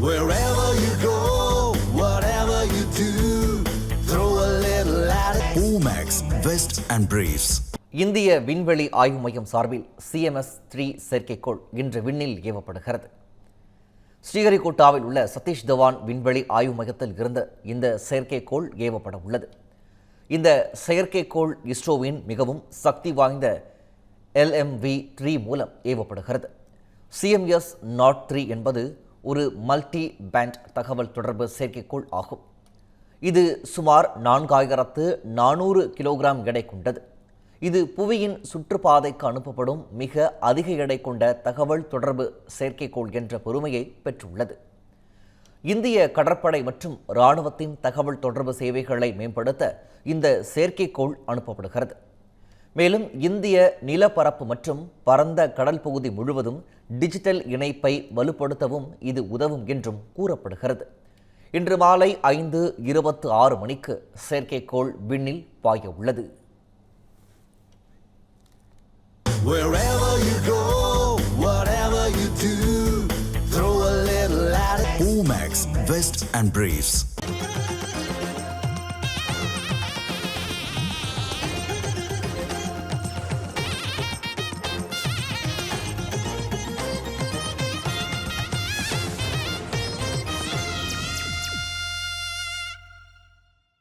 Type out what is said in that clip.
Wherever you go, whatever you do, throw a little at it. Omax, Vest and Briefs. இந்திய விண்வெளி ஆய்வு மையம் சார்பில் CMS-3 செயற்கைக்கோள் இன்று விண்ணில் ஏவப்படுகிறது. ஸ்ரீஹரிகோட்டாவில் உள்ள சதீஷ் தவான் விண்வெளி ஆய்வு மையத்தில் இருந்து இந்த செயற்கைக்கோள் ஏவப்பட உள்ளது. இந்த செயற்கைக்கோள் இஸ்ரோவின் மிகவும் சக்தி வாய்ந்த LMV-3 மூலம் ஏவப்படுகிறது. CMS-3 என்பது ஒரு மல்டி பேண்ட் தகவல் தொடர்பு செயற்கைக்கோள் ஆகும். இது சுமார் 4400 கிலோகிராம் எடை கொண்டது. இது புவியின் சுற்றுப்பாதைக்கு அனுப்பப்படும் மிக அதிக எடை கொண்ட தகவல் தொடர்பு செயற்கைக்கோள் என்ற பெருமையை பெற்றுள்ளது. இந்திய கடற்படை மற்றும் இராணுவத்தின் தகவல் தொடர்பு சேவைகளை மேம்படுத்த இந்த செயற்கைக்கோள் அனுப்பப்படுகிறது. மேலும் இந்திய நிலப்பரப்பு மற்றும் பரந்த கடல் பகுதி முழுவதும் டிஜிட்டல் இணைப்பை வலுப்படுத்தவும் இது உதவும் என்றும் கூறப்படுகிறது. இன்று மாலை 5:26 மணிக்கு செயற்கைக்கோள் விண்ணில் பாய உள்ளது. Wherever you go, whatever you do, throw a little at it. Omax, Vest and Briefs.